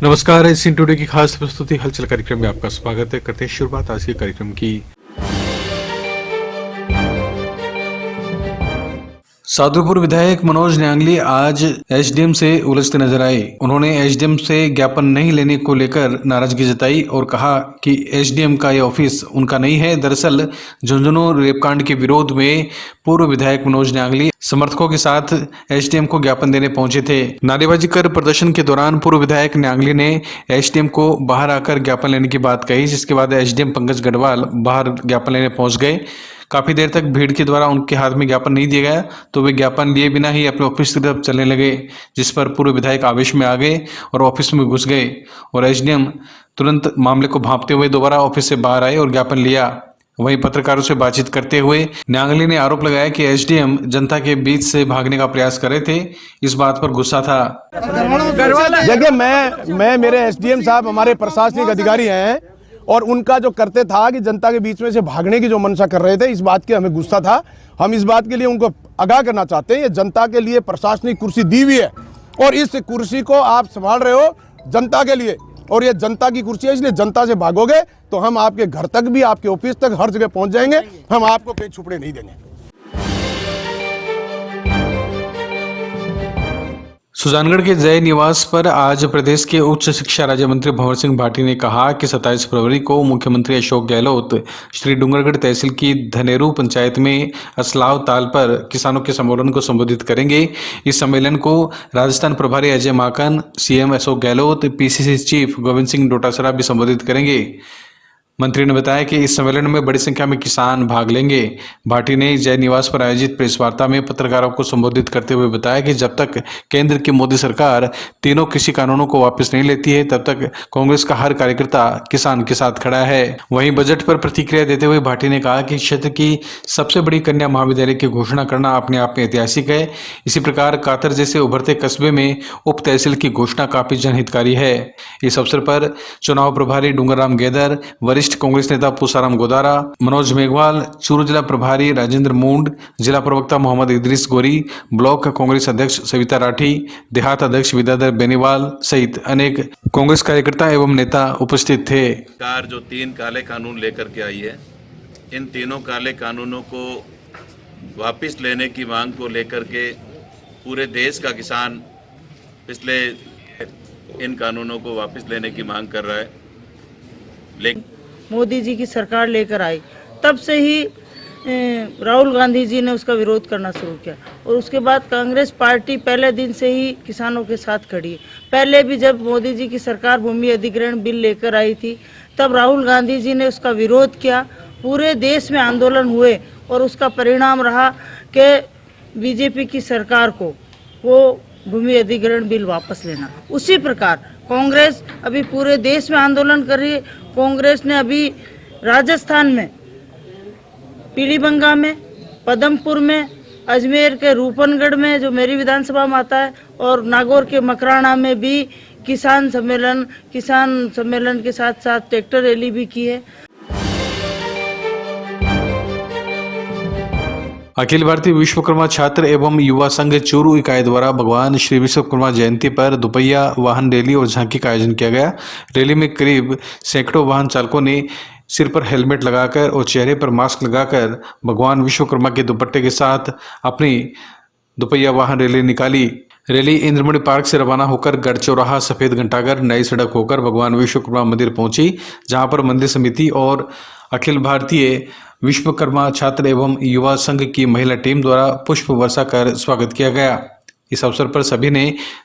नमस्कार, एसीन टुडे की खास प्रस्तुति हलचल कार्यक्रम में आपका स्वागत है। करते हैं शुरुआत आज के कार्यक्रम की। सादुलपुर विधायक मनोज न्यांगली आज एसडीएम से उलझते नजर आए। उन्होंने एसडीएम से ज्ञापन नहीं लेने को लेकर नाराजगी जताई और कहा कि एसडीएम का यह ऑफिस उनका नहीं है। दरअसल झुंझुनू रेपकांड के विरोध में पूर्व विधायक मनोज न्यांगली समर्थकों के साथ एसडीएम को ज्ञापन देने पहुंचे थे। नारेबाजी कर प्रदर्शन के दौरान पूर्व विधायक न्यांगली ने एसडीएम को बाहर आकर ज्ञापन लेने की बात कही, जिसके बाद एसडीएम पंकज गढ़वाल बाहर ज्ञापन लेने पहुंच गए। काफी देर तक भीड़ के द्वारा उनके हाथ में ज्ञापन नहीं दिया गया तो वे ज्ञापन लिए बिना ही अपने ऑफिस की तरफ चलने लगे, जिस पर पूर्व विधायक आवेश में आ गए और ऑफिस में घुस गए और एसडीएम तुरंत मामले को भांपते हुए दोबारा ऑफिस से बाहर आए और ज्ञापन लिया। वहीं पत्रकारों से बातचीत करते हुए न्यांगली ने आरोप लगाया कि एसडीएम जनता के बीच से भागने का प्रयास कर रहे थे। इस बात पर गुस्सा था। देखिए, मैं मेरे एसडीएम साहब हमारे प्रशासनिक अधिकारी हैं और उनका जो करते था कि जनता के बीच में से भागने की जो मंशा कर रहे थे, इस बात की हमें गुस्सा था। हम इस बात के लिए उनको आगाह करना चाहते हैं, ये जनता के लिए प्रशासनिक कुर्सी दी हुई है और इस कुर्सी को आप संभाल रहे हो जनता के लिए और ये जनता की कुर्सी है, इसलिए जनता से भागोगे तो हम आपके घर तक भी, आपके ऑफिस तक, हर जगह पहुंच जाएंगे। हम आपको कहीं छुपड़े नहीं देंगे। सुजानगढ़ के जय निवास पर आज प्रदेश के उच्च शिक्षा राज्य मंत्री भंवर सिंह भाटी ने कहा कि 27 फरवरी को मुख्यमंत्री अशोक गहलोत श्री डूंगरगढ़ तहसील की धनेरू पंचायत में असलाव ताल पर किसानों के सम्मेलन को संबोधित करेंगे। इस सम्मेलन को राजस्थान प्रभारी Ajay Maken, CM Ashok Gehlot, PCC chief Govind Singh Dotasra भी संबोधित करेंगे। मंत्री ने बताया कि इस सम्मेलन में बड़ी संख्या में किसान भाग लेंगे। भाटी ने जय निवास पर आयोजित प्रेस वार्ता में पत्रकारों को संबोधित करते हुए बताया कि जब तक केंद्र की मोदी सरकार तीनों कृषि कानूनों को वापस नहीं लेती है, तब तक कांग्रेस का हर कार्यकर्ता किसान के साथ खड़ा है। वहीं बजट पर प्रतिक्रिया देते हुए भाटी ने कहा कि क्षेत्र की सबसे बड़ी कन्या महाविद्यालय की घोषणा करना अपने आप में ऐतिहासिक है। इसी प्रकार कातर जैसे उभरते कस्बे में उप तहसील की घोषणा काफी जनहितकारी है। इस अवसर पर चुनाव प्रभारी डूंगरराम गेदर, वरिष्ठ कांग्रेस नेता पूसाराम गोदारा, मनोज मेघवाल, चूरू जिला प्रभारी राजेंद्र मूंड, जिला प्रवक्ता मोहम्मद इदरीस गोरी, ब्लॉक कांग्रेस अध्यक्ष सविता राठी, देहात अध्यक्ष विद्याधर बेनीवाल सहित अनेक कांग्रेस कार्यकर्ता एवं नेता उपस्थित थे। सरकार जो 3 काले कानून लेकर के आई है, इन तीनों काले कानूनों को वापस लेने की मांग को लेकर के पूरे देश का किसान पिछले इन कानूनों को वापस लेने की मांग कर रहा है। लेकिन मोदी जी की सरकार लेकर आई, तब से ही राहुल गांधी जी ने उसका विरोध करना शुरू किया और उसके बाद कांग्रेस पार्टी पहले दिन से ही किसानों के साथ खड़ी है। पहले भी जब मोदी जी की सरकार भूमि अधिग्रहण बिल लेकर आई थी, तब राहुल गांधी जी ने उसका विरोध किया। पूरे देश में आंदोलन हुए और उसका परिणाम रहा कि बीजेपी की सरकार को वो भूमि अधिग्रहण बिल वापस लेना। उसी प्रकार कांग्रेस अभी पूरे देश में आंदोलन कर रही है। कांग्रेस ने अभी राजस्थान में, पीलीबंगा में, पदमपुर में, अजमेर के रूपनगढ़ में जो मेरी विधानसभा में आता है और नागौर के मकराना में भी किसान सम्मेलन के साथ साथ ट्रैक्टर रैली भी की है। अखिल भारतीय विश्वकर्मा छात्र एवं युवा संघ चूरू इकाई द्वारा भगवान श्री विश्वकर्मा जयंती पर दोपहिया वाहन रैली और झांकी का आयोजन किया गया। रैली में करीब सैकड़ों वाहन चालकों ने सिर पर हेलमेट लगाकर और चेहरे पर मास्क लगाकर भगवान विश्वकर्मा के दुपट्टे के साथ अपनी दोपहिया वाहन रैली निकाली। रैली इंद्रमणि पार्क से रवाना होकर गढ़ चौराहा, सफेद घंटाघर, नई सड़क होकर भगवान विश्वकर्मा मंदिर पहुंची, जहां पर मंदिर समिति और अखिल भारतीय विश्वकर्मा छात्र एवं युवा संघ की महिला टीम द्वारा पुष्प वर्षा कर स्वागत किया गया। इस अवसर पर सभी ने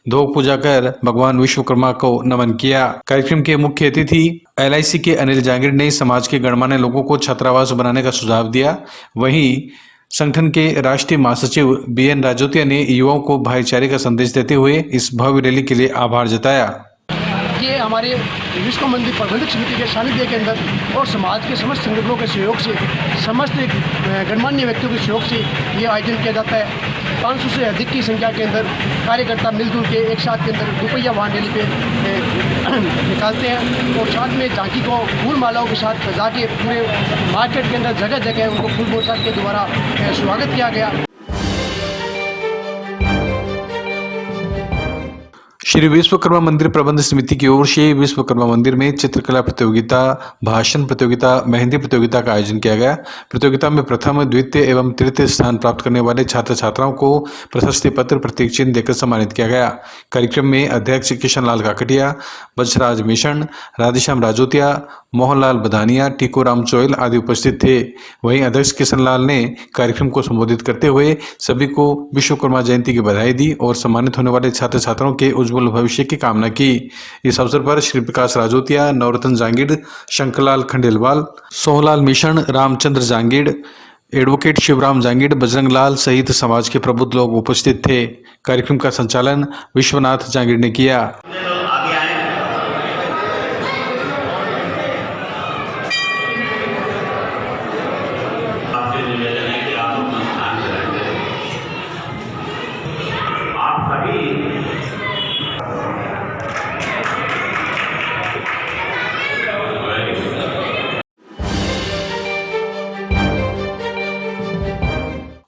धोक पूजा कर भगवान विश्वकर्मा को नमन किया। कार्यक्रम के मुख्य अतिथि LIC के अनिल जांगिड़ ने समाज के गणमान्य लोगों को छात्रावास बनाने का सुझाव दिया। वहीं संगठन के राष्ट्रीय महासचिव BN राजोतिया ने युवाओं को भाईचारे का संदेश देते हुए इस भव्य रैली के लिए आभार जताया। ये हमारे विश्व मंदिर प्रबंधक समिति के सानिध्य के अंदर और समाज के समस्त संगठनों के सहयोग से, समस्त गणमान्य व्यक्तियों के सहयोग से ये आयोजन किया जाता है। 500 से अधिक की संख्या के अंदर कार्यकर्ता मिलजुल के एक साथ के अंदर दोपहिया वाहन रैली पे निकालते हैं और साथ में झांकी को फूल मालाओं के साथ सजा के पूरे मार्केट के अंदर जगह जगह उनको फूल बरसात के द्वारा स्वागत किया गया। श्री विश्वकर्मा मंदिर प्रबंध समिति की ओर से विश्वकर्मा मंदिर में चित्रकला प्रतियोगिता, भाषण प्रतियोगिता, मेहंदी प्रतियोगिता का आयोजन किया गया। प्रतियोगिता में प्रथम, द्वितीय एवं तृतीय स्थान प्राप्त करने वाले छात्र छात्राओं को प्रशस्ति पत्र, प्रतीक चिन्ह देकर सम्मानित किया गया। कार्यक्रम में अध्यक्ष किशन लाल काकटिया, बजराज मिशन, राधेश्याम राजोतिया, मोहनलाल बदानिया, टीकोराम चोयल आदि उपस्थित थे। वहीं अध्यक्ष किशन लाल ने कार्यक्रम को संबोधित करते हुए सभी को विश्वकर्मा जयंती की बधाई दी और सम्मानित होने वाले छात्र छात्राओं के उज्जवल भविष्य की कामना की। इस अवसर पर श्री प्रकाश राजोतिया, नवरत्न जांगीड़, शंकरलाल खंडेलवाल, सोहलाल मिशन, रामचंद्र जांगीड़, एडवोकेट शिवराम जांगीड़, बजरंग लाल सहित समाज के प्रबुद्ध लोग उपस्थित थे। कार्यक्रम का संचालन विश्वनाथ जांगीड़ ने किया।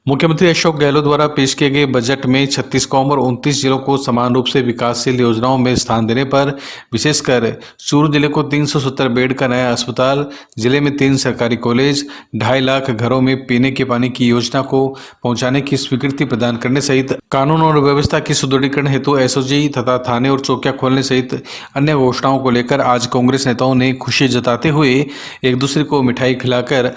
मुख्यमंत्री अशोक गहलोत द्वारा पेश किए गए बजट में छत्तीसगढ़ और 29 जिलों को समान रूप से विकासशील योजनाओं में स्थान देने पर विशेषकर चूरू जिले को 370 बेड का नया अस्पताल, जिले में 3 सरकारी कॉलेज, 2.5 लाख घरों में पीने के पानी की योजना को पहुंचाने की स्वीकृति प्रदान करने सहित कानून और व्यवस्था की सुदृढ़ीकरण हेतु एसओजी तथा थाने और चौकियां खोलने सहित अन्य घोषणाओं को लेकर आज कांग्रेस नेताओं ने खुशी जताते हुए एक दूसरे को मिठाई खिलाकर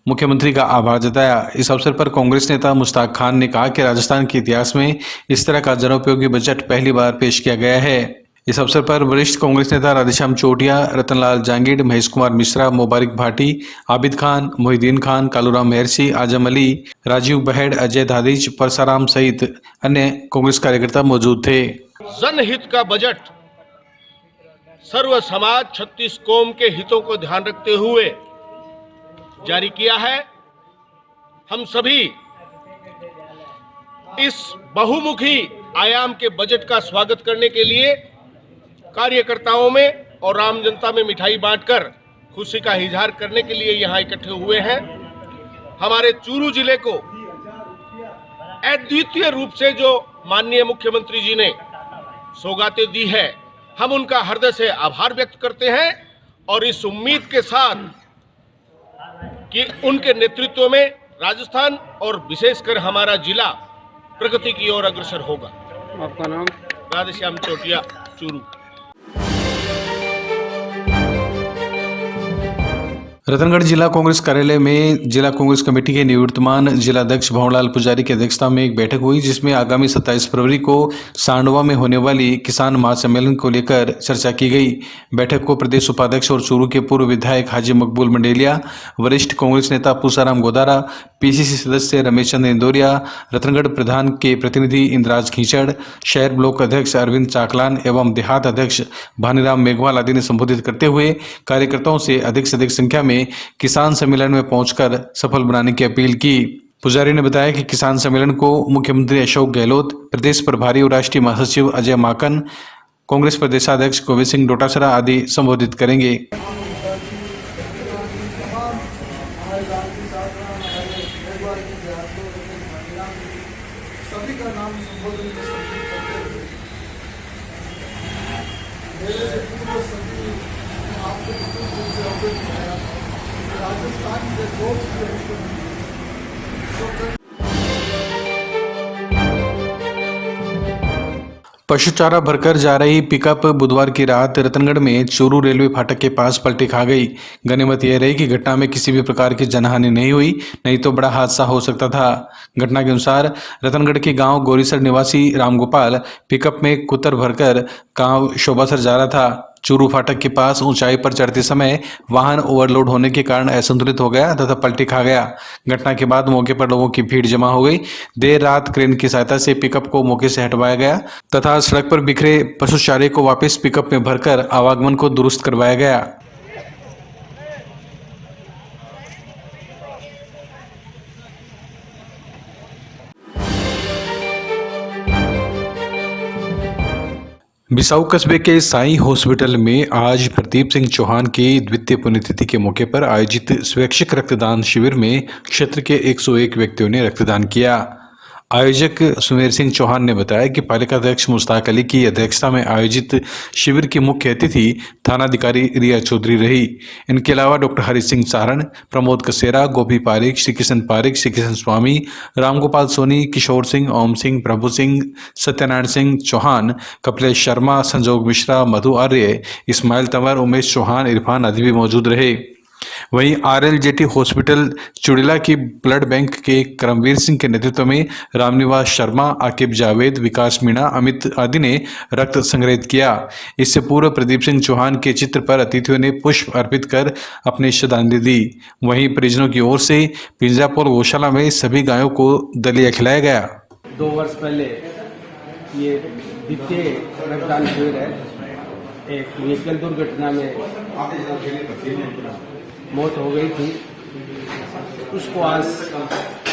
मुख्यमंत्री का आभार जताया। इस अवसर पर कांग्रेस नेता मुश्ताक खान ने कहा कि राजस्थान के इतिहास में इस तरह का जनोपयोगी बजट पहली बार पेश किया गया है। इस अवसर पर वरिष्ठ कांग्रेस नेता राधेश्याम चोटिया, रतनलाल जांगीड़, महेश कुमार मिश्रा, मुबारक भाटी, आबिद खान, मोहिदीन खान, कालूराम मेहरसी, आजम अली, राजीव बहेड़, अजय धादीज, परसाराम सहित अन्य कांग्रेस कार्यकर्ता मौजूद थे। जनहित का बजट सर्व समाज 36 कौम के हितों को ध्यान रखते हुए जारी किया है। हम सभी इस बहुमुखी आयाम के बजट का स्वागत करने के लिए कार्यकर्ताओं में और आम जनता में मिठाई बांटकर खुशी का इजहार करने के लिए यहाँ इकट्ठे हुए हैं। हमारे चूरू जिले को अद्वितीय रूप से जो माननीय मुख्यमंत्री जी ने सौगातें दी है, हम उनका हृदय से आभार व्यक्त करते हैं और इस उम्मीद के साथ कि उनके नेतृत्व में राजस्थान और विशेषकर हमारा जिला प्रगति की ओर अग्रसर होगा। आपका नाम? राधेश्याम चोटिया, चूरू। रतनगढ़ जिला कांग्रेस कार्यालय में जिला कांग्रेस कमेटी के निवर्तमान जिलाध्यक्ष भंवरलाल पुजारी की अध्यक्षता में एक बैठक हुई, जिसमें आगामी 27 फरवरी को सांडवा में होने वाली किसान महासम्मेलन को लेकर चर्चा की गई। बैठक को प्रदेश उपाध्यक्ष और चूरू के पूर्व विधायक हाजी मकबूल मंडेलिया, वरिष्ठ कांग्रेस नेता पूसाराम गोदारा, पीसीसी सदस्य रमेश चंद्र इंदौरिया, रतनगढ़ प्रधान के प्रतिनिधि इंद्राज खींचड़, शहर ब्लॉक अध्यक्ष अरविंद चाकलान एवं देहात अध्यक्ष भानीराम मेघवाल आदि ने संबोधित करते हुए कार्यकर्ताओं से अधिक संख्या में किसान सम्मेलन में पहुंचकर सफल बनाने की अपील की। पुजारी ने बताया कि किसान सम्मेलन को मुख्यमंत्री अशोक गहलोत, प्रदेश प्रभारी और राष्ट्रीय महासचिव अजय माकन, कांग्रेस प्रदेशाध्यक्ष गोविंद सिंह डोटासरा आदि संबोधित करेंगे। सभी का नाम संबोधन में संबोधित करते हुए मेरे से पूर्व सभी आपको विस्तृत रूप से अवगत कराया कि राजस्थान के लोग पशु चारा भरकर जा रही पिकअप बुधवार की रात रतनगढ़ में चूरू रेलवे फाटक के पास पलटी खा गई। गनीमत यह रही कि घटना में किसी भी प्रकार की जनहानि नहीं हुई, नहीं तो बड़ा हादसा हो सकता था। घटना के अनुसार रतनगढ़ के गांव गोरीसर निवासी रामगोपाल पिकअप में कुतर भरकर गांव शोभासर जा रहा था। चूरू फाटक के पास ऊंचाई पर चढ़ते समय वाहन ओवरलोड होने के कारण असंतुलित हो गया तथा पलटी खा गया। घटना के बाद मौके पर लोगों की भीड़ जमा हो गई। देर रात क्रेन की सहायता से पिकअप को मौके से हटवाया गया तथा सड़क पर बिखरे पशु चारे को वापस पिकअप में भरकर आवागमन को दुरुस्त करवाया गया। बिसाऊ कस्बे के साई हॉस्पिटल में आज प्रदीप सिंह चौहान की द्वितीय पुण्यतिथि के मौके पर आयोजित स्वैच्छिक रक्तदान शिविर में क्षेत्र के 101 व्यक्तियों ने रक्तदान किया। आयोजक सुमेर सिंह चौहान ने बताया कि पालिका अध्यक्ष मुश्ताक अली की अध्यक्षता में आयोजित शिविर की मुख्य अतिथि थानाधिकारी रिया चौधरी रही। इनके अलावा डॉक्टर हरि सिंह सारण, प्रमोद कसेरा, गोपी पारिक, श्री किशन स्वामी, रामगोपाल सोनी, किशोर सिंह, ओम सिंह, प्रभु सिंह, सत्यनारायण सिंह चौहान, कपिलेश शर्मा, संजोग मिश्रा, मधु आर्य, इस्माइल तंवर, उमेश चौहान, इरफान आदि भी मौजूद रहे। वहीं RLJT हॉस्पिटल चुड़िला की ब्लड बैंक के करमवीर सिंह के नेतृत्व में रामनिवास शर्मा, आकिब जावेद, विकास मीणा, अमित आदि ने रक्त संग्रहित किया। इससे पूर्व प्रदीप सिंह चौहान के चित्र पर अतिथियों ने पुष्प अर्पित कर अपनी श्रद्धांजलि दी। वहीं परिजनों की ओर से पिंजापोल गौशाला में सभी गायों को दलिया खिलाया गया। 2 वर्ष पहले ये द्वितीय रक्तदान शिविर है। एक व्हीकल दुर्घटना में मौत हो गई थी, उसको आज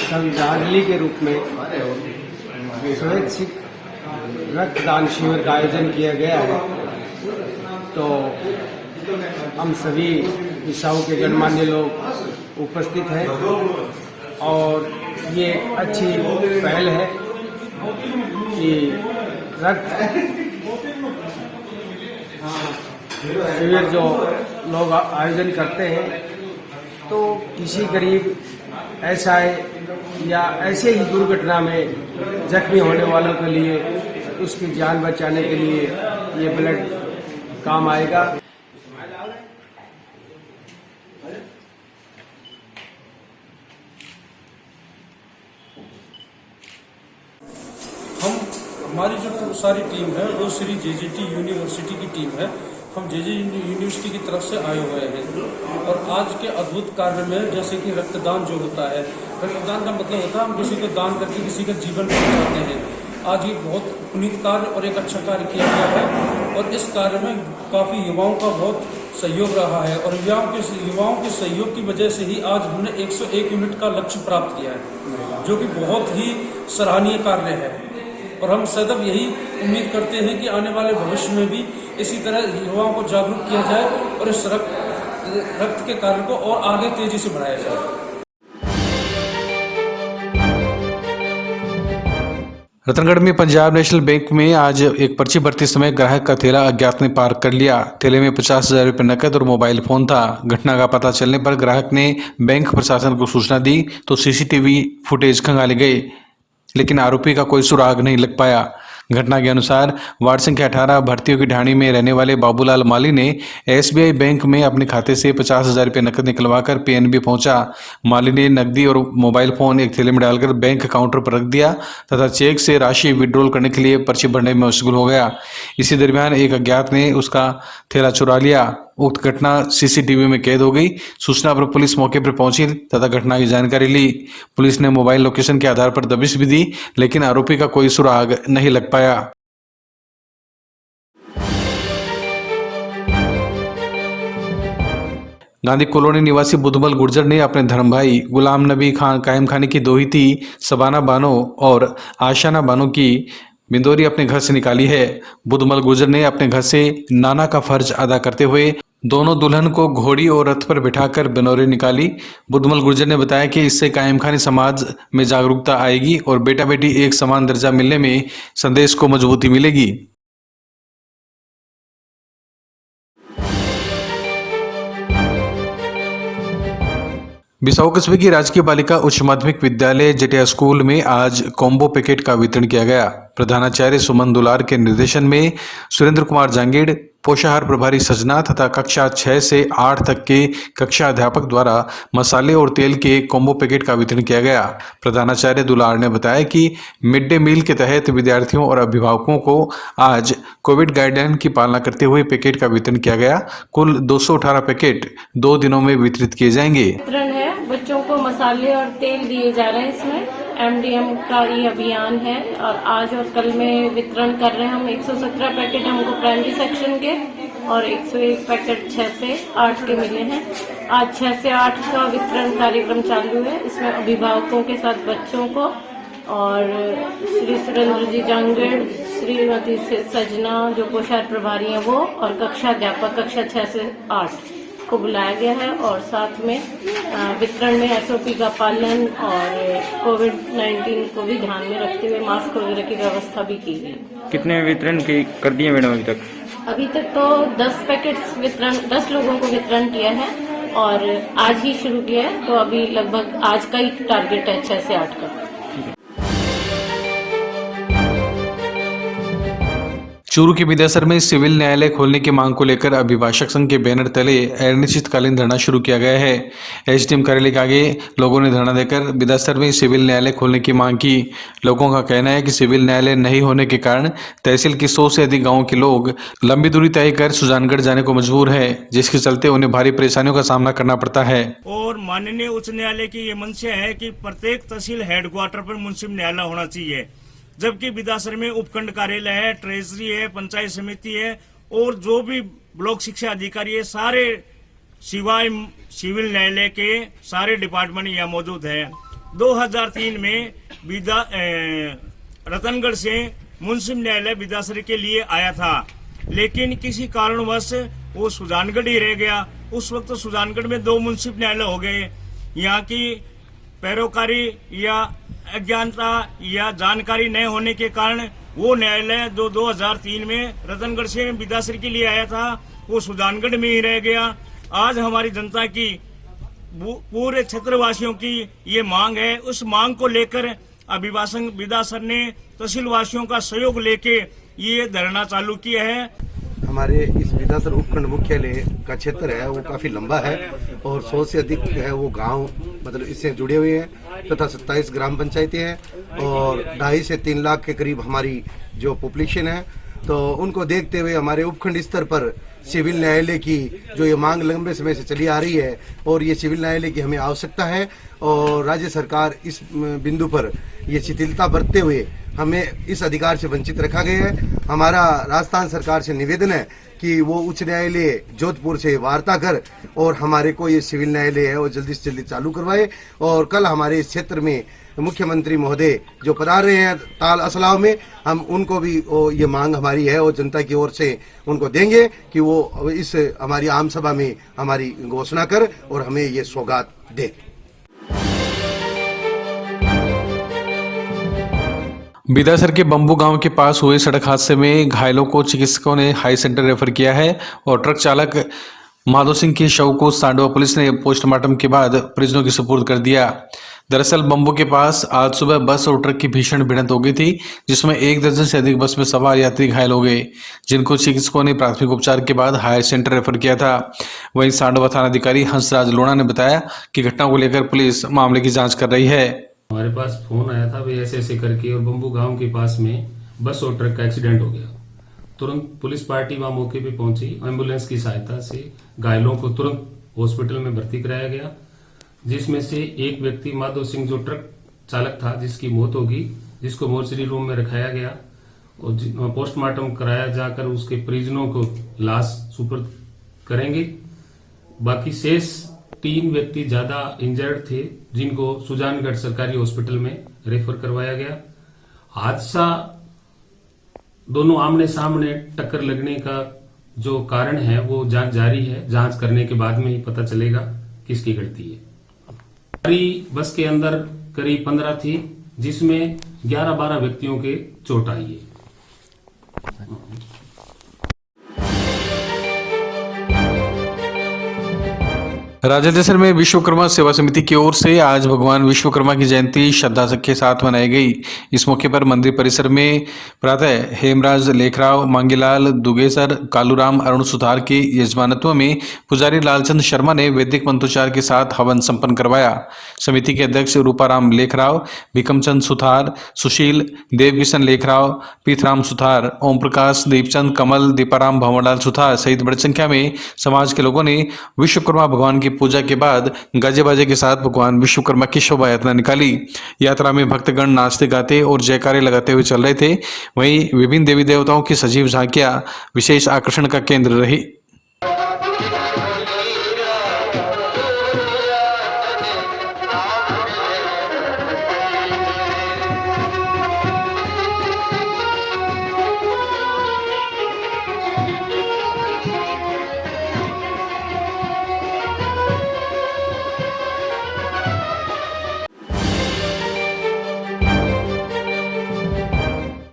श्रद्धांजलि के रूप में स्वैच्छिक रक्तदान शिविर का आयोजन किया गया है। तो हम सभी दिशाओं के गणमान्य लोग उपस्थित हैं और ये एक अच्छी पहल है कि रक्त शिविर जो लोग आयोजन करते हैं तो किसी गरीब ऐसा है या ऐसे ही दुर्घटना में जख्मी होने वालों के लिए उसकी जान बचाने के लिए ये ब्लड काम आएगा। हमारी जो सारी टीम है वो श्री JJT यूनिवर्सिटी की टीम है। हम JJT यूनिवर्सिटी की तरफ से आए हुए हैं और आज के अद्भुत कार्य में जैसे कि रक्तदान जो होता है, रक्तदान का मतलब होता है हम किसी को दान करके किसी का जीवन बचाते हैं। आज ये बहुत पुनीत कार्य और एक अच्छा कार्य किया गया है और इस कार्य में काफ़ी युवाओं का बहुत सहयोग रहा है और युवाओं के सहयोग की वजह से ही आज हमने 101 यूनिट का लक्ष्य प्राप्त किया है, जो कि बहुत ही सराहनीय कार्य है। और हम सदैव यही उम्मीद करते हैं कि आने वाले भविष्य में भी इसी तरह युवाओं को जागरूक किया जाए और इस रक्त के कार्य को और आगे तेजी से बढ़ाया जाए। रतनगढ़ में पंजाब नेशनल बैंक में आज एक पर्ची भरते समय ग्राहक का थैला अज्ञात ने पार कर लिया। थैले में 50,000 रुपये नकद और मोबाइल फोन था। घटना का पता चलने पर ग्राहक ने बैंक प्रशासन को सूचना दी तो CCTV फुटेज खंगाले गए, लेकिन आरोपी का कोई सुराग नहीं लग पाया। घटना के अनुसार वार्ड संख्या 18 भर्तियों की ढाणी में रहने वाले बाबूलाल माली ने SBI बैंक में अपने खाते से 50,000 रुपये नकद निकलवाकर PNB पहुंचा। माली ने नकदी और मोबाइल फोन एक थैले में डालकर बैंक काउंटर पर रख दिया तथा चेक से राशि विड्रॉल करने के लिए पर्ची भरने में मशगूल हो गया। इसी दरमियान एक अज्ञात ने उसका थैला चुरा लिया। उक्त घटना CCTV में कैद हो गई। सूचना पर पुलिस मौके पर पहुंची तथा घटना की जानकारी ली। पुलिस ने मोबाइल लोकेशन के आधार पर दबिश भी दी, लेकिन आरोपी का कोई सुराग नहीं लग पाया। गांधी कॉलोनी निवासी बुधमल गुर्जर ने अपने धर्म भाई गुलाम नबी खान कायम खानी की दोहिती सबाना बानो और आशाना बानो की बिंदोरी अपने घर से निकाली है। बुधमल गुर्जर ने अपने घर से नाना का फर्ज अदा करते हुए दोनों दुल्हन को घोड़ी और रथ पर बिठाकर बिनौरी निकाली। बुधमल गुर्जर ने बताया कि इससे कायम खानी समाज में जागरूकता आएगी और बेटा बेटी एक समान दर्जा मिलने में संदेश को मजबूती मिलेगी। बिसाऊ कस्बे की राजकीय बालिका उच्च माध्यमिक विद्यालय जटिया स्कूल में आज कॉम्बो पैकेट का वितरण किया गया। प्रधानाचार्य सुमन दुलार के निर्देशन में सुरेंद्र कुमार जांगीड़, पोषाहार प्रभारी सजना तथा कक्षा 6 से 8 तक के कक्षा अध्यापक द्वारा मसाले और तेल के कॉम्बो पैकेट का वितरण किया गया। प्रधानाचार्य दुलार ने बताया कि मिड डे मील के तहत विद्यार्थियों और अभिभावकों को आज कोविड गाइडलाइन की पालना करते हुए पैकेट का वितरण किया गया। कुल 218 पैकेट 2 दिनों में वितरित किए जाएंगे। वितरण है, बच्चों को मसाले और तेल दिए जा रहे हैं। इसमें MDM का ये अभियान है और आज और कल में वितरण कर रहे हैं हम। 117 पैकेट हमको प्राइमरी सेक्शन के और 101 पैकेट 6 से 8 के मिले हैं। आज 6 से 8 का वितरण कार्यक्रम चालू है। इसमें अभिभावकों के साथ बच्चों को और श्री सुरेंद्र जी जांगड़, श्रीमती सजना जो पोषाहार प्रभारी हैं वो, और कक्षा अध्यापक कक्षा 6 से 8। को बुलाया गया है और साथ में वितरण में एसओपी का पालन और कोविड-19 को भी ध्यान में रखते हुए मास्क वगैरह की व्यवस्था भी की गई। कितने वितरण की कर दिए मैडम अभी तक? अभी तक तो 10 पैकेट्स वितरण 10 लोगों को वितरण किया है और आज ही शुरू किया है, तो अभी लगभग आज का ही टारगेट है 6 से 8 का। चूरू के विद्यासर में सिविल न्यायालय खोलने की मांग को लेकर अभिभाषक संघ के बैनर तले अनिश्चितकालीन धरना शुरू किया गया है। एसडीएम कार्यालय के आगे लोगों ने धरना देकर विद्यासर में सिविल न्यायालय खोलने की मांग की। लोगों का कहना है कि सिविल न्यायालय नहीं होने के कारण तहसील के 100 से अधिक गाँव के लोग लंबी दूरी तय कर सुजानगढ़ जाने को मजबूर है, जिसके चलते उन्हें भारी परेशानियों का सामना करना पड़ता है। और माननीय उच्च न्यायालय की ये मंशा है कि प्रत्येक तहसील हेडक्वार्टर पर मुंसिफ न्यायालय होना चाहिए, जबकि विद्यासर में उपखंड कार्यालय है, ट्रेजरी है, पंचायत समिति है और जो भी ब्लॉक शिक्षा अधिकारी है, सारे सिवाय सिविल न्यायालय के सारे डिपार्टमेंट यहाँ मौजूद है। 2003 में रतनगढ़ से मुंसिफ न्यायालय विद्यासर के लिए आया था, लेकिन किसी कारणवश वो सुजानगढ़ ही रह गया। उस वक्त सुजानगढ़ में 2 मुंसिफ न्यायालय हो गए। यहाँ की पैरोकारी या अज्ञानता या जानकारी न होने के कारण वो न्यायालय जो 2003 में रतनगढ़ से विद्यासर के लिए आया था, वो सुजानगढ़ में ही रह गया। आज हमारी जनता की पूरे क्षेत्रवासियों की ये मांग है। उस मांग को लेकर अभिभाषक विद्यासर ने तहसील वासियों का सहयोग लेके ये धरना चालू किया है। हमारे इस विद्यासर उपखंड मुख्यालय का क्षेत्र है वो काफी लंबा है और 100 से अधिक है वो गांव मतलब इससे जुड़े हुए हैं तथा 27 ग्राम पंचायतें हैं और 2.5 से 3 लाख के करीब हमारी जो पॉपुलेशन है। तो उनको देखते हुए हमारे उपखंड स्तर पर सिविल न्यायालय की जो ये मांग लंबे समय से चली आ रही है और ये सिविल न्यायालय की हमें आवश्यकता है और राज्य सरकार इस बिंदु पर ये शिथिलता बरतते हुए हमें इस अधिकार से वंचित रखा गया है। हमारा राजस्थान सरकार से निवेदन है कि वो उच्च न्यायालय जोधपुर से वार्ता कर और हमारे को ये सिविल न्यायालय है वो जल्दी से जल्दी चालू करवाए। और कल हमारे इस क्षेत्र में मुख्यमंत्री महोदय जो पधार रहे हैं ताल असलाव में, हम उनको भी ये मांग हमारी है और जनता की ओर से उनको देंगे कि वो इस हमारी आम सभा में हमारी घोषणा कर और हमें ये सौगात दे। विद्यासर के बम्बू गांव के पास हुए सड़क हादसे में घायलों को चिकित्सकों ने हाई सेंटर रेफर किया है और ट्रक चालक माधो सिंह के शव को सांडवा पुलिस ने पोस्टमार्टम के बाद परिजनों के सुपुर्द कर दिया। दरअसल बम्बू के पास आज सुबह बस और ट्रक की भीषण भिड़ंत हो गई थी, जिसमें 1 दर्जन से अधिक बस में सवार यात्री घायल हो गए, जिनको चिकित्सकों ने प्राथमिक उपचार के बाद हाई सेंटर रेफर किया था। वहीं सांडवा थानाधिकारी हंसराज लोणा ने बताया कि घटना को लेकर पुलिस मामले की जाँच कर रही है। हमारे पास फोन आया था भाई ऐसे करके और बम्बू गांव के पास में बस और ट्रक का एक्सीडेंट हो गया। तुरंत पुलिस पार्टी वहां मौके पे पहुंची, एम्बुलेंस की सहायता से घायलों को तुरंत हॉस्पिटल में भर्ती कराया गया, जिसमें से एक व्यक्ति माधो सिंह जो ट्रक चालक था जिसकी मौत होगी, जिसको मोर्चरी रूम में रखाया गया और पोस्टमार्टम कराया जाकर उसके परिजनों को लाश सुपुर्द करेंगे। बाकी शेष 3 व्यक्ति ज्यादा इंजर्ड थे जिनको सुजानगढ़ सरकारी हॉस्पिटल में रेफर करवाया गया। हादसा दोनों आमने सामने टक्कर लगने का जो कारण है वो जांच जारी है। जांच करने के बाद में ही पता चलेगा किसकी गलती है। बस के अंदर करीब 15 थी, जिसमें 11-12 व्यक्तियों के चोट आई है। राजदेसर में विश्वकर्मा सेवा समिति की ओर से आज भगवान विश्वकर्मा की जयंती श्रद्धा के साथ मनाई गई। इस मौके पर मंदिर परिसर में प्रातः हेमराज लेखराव, मांगीलाल दुगेसर, कालूराम अरुण सुथार के यजमानत्व में पुजारी लालचंद शर्मा ने वैदिक मंत्रोच्चार के साथ हवन संपन्न करवाया। समिति के अध्यक्ष रूपाराम लेखराव, भिकमचंद सुथार, सुशील, देवकिशन लेखराव, पीथराम सुथार, ओम प्रकाश, दीपचंद, कमल, दीपाराम, भंवरलाल सुथार सहित बड़ी संख्या में समाज के लोगों ने विश्वकर्मा भगवान की पूजा के बाद गाजे बाजे के साथ भगवान विश्वकर्मा की शोभा यात्रा निकाली। यात्रा में भक्तगण नाचते गाते और जयकारे लगाते हुए चल रहे थे। वहीं विभिन्न देवी देवताओं की सजीव झांकियां विशेष आकर्षण का केंद्र रही।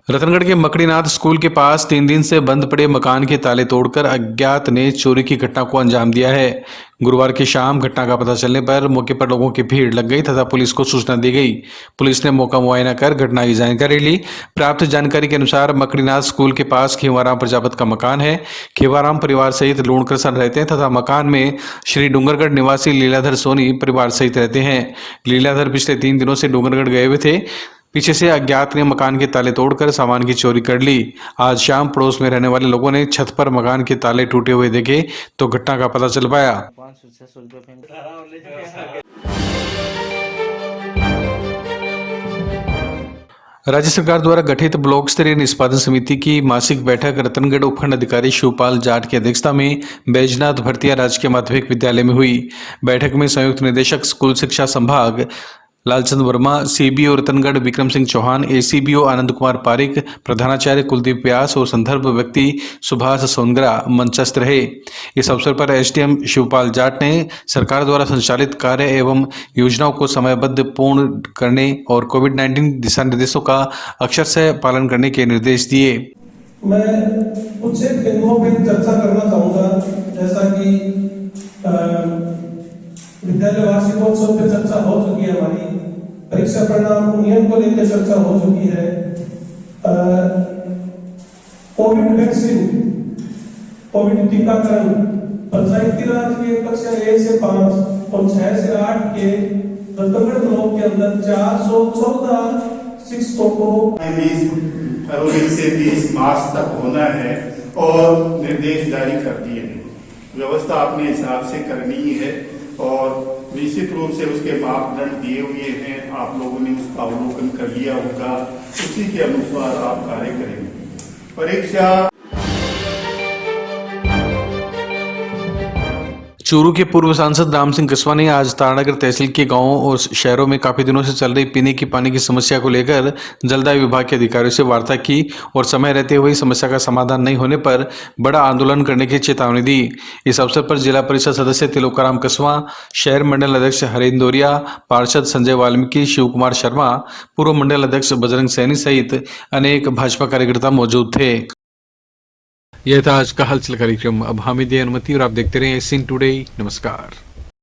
रतनगढ़ के मकड़ीनाथ स्कूल के पास 3 दिन से बंद पड़े मकान के ताले तोड़कर अज्ञात ने चोरी की घटना को अंजाम दिया है। गुरुवार की शाम घटना का पता चलने पर मौके पर लोगों की भीड़ लग गई तथा पुलिस को सूचना दी गई। पुलिस ने मौका मुआयना कर घटना की जानकारी ली। प्राप्त जानकारी के अनुसार मकड़ीनाथ स्कूल के पास खीवाराम प्रजापति का मकान है। खीवाराम परिवार सहित लूणकृष्ण रहते हैं तथा मकान में श्री डूंगरगढ़ निवासी लीलाधर सोनी परिवार सहित रहते हैं। लीलाधर पिछले 3 दिनों से डूंगरगढ़ गए हुए थे। पीछे से अज्ञात ने मकान के ताले तोड़कर सामान की चोरी कर ली। आज शाम पड़ोस में रहने वाले लोगों ने छत पर मकान के ताले टूटे हुए देखे तो घटना का पता चल पाया। राज्य सरकार द्वारा गठित ब्लॉक स्तरीय निष्पादन समिति की मासिक बैठक रतनगढ़ उपखंड अधिकारी शिवपाल जाट की अध्यक्षता में बैजनाथ भरतिया राजकीय माध्यमिक विद्यालय में हुई। बैठक में संयुक्त निदेशक स्कूल शिक्षा संभाग लालचंद वर्मा, सीबीओ रतनगढ़ विक्रम सिंह चौहान, एसीबीओ आनंद कुमार पारिक, प्रधानाचार्य कुलदीप व्यास और संदर्भ व्यक्ति सुभाष सोनगरा मंचस्थ रहे। इस अवसर पर एसडीएम शिवपाल जाट ने सरकार द्वारा संचालित कार्य एवं योजनाओं को समयबद्ध पूर्ण करने और कोविड-19 दिशा निर्देशों का अक्षरशः पालन करने के निर्देश दिए। मैं कुछ एक बिंदुओं पर चर्चा करना चाहूँगा, जैसा कि विद्यालय वार्षिकोत्सव पे चर्चा हो चुकी है, हमारी परीक्षा परिणाम नियम को लेकर चर्चा हो चुकी है, कोविड वैक्सीन, कोविड टीकाकरण, पंचायती राज के कक्षा 1 से 5 और 6 से 8 के रतनगढ़ ब्लॉक के अंदर 414 शिक्षकों को 20 फरवरी से 20 मार्च तक होना है और निर्देश जारी कर दिए हैं। व्यवस्था अपने हिसाब से करनी है और निश्चित रूप से उसके मापदंड दिए हुए हैं। आप लोगों ने उसका अवलोकन कर लिया होगा, उसी के अनुसार आप कार्य करेंगे। परीक्षा चूरू के पूर्व सांसद राम सिंह कस्वा ने आज तारानगर तहसील के गांवों और शहरों में काफी दिनों से चल रही पीने की पानी की समस्या को लेकर जलदाय विभाग के अधिकारियों से वार्ता की और समय रहते हुए समस्या का समाधान नहीं होने पर बड़ा आंदोलन करने की चेतावनी दी। इस अवसर पर जिला परिषद सदस्य तिलोकाराम कस्वा, शहर मंडल अध्यक्ष हरेंदोरिया, पार्षद संजय वाल्मीकि, शिव कुमार शर्मा, पूर्व मंडल अध्यक्ष बजरंग सैनी सहित अनेक भाजपा कार्यकर्ता मौजूद थे। यह था आज का हलचल कार्यक्रम। अब हमें दी अनुमति और आप देखते रहे एसीएन टुडे। नमस्कार।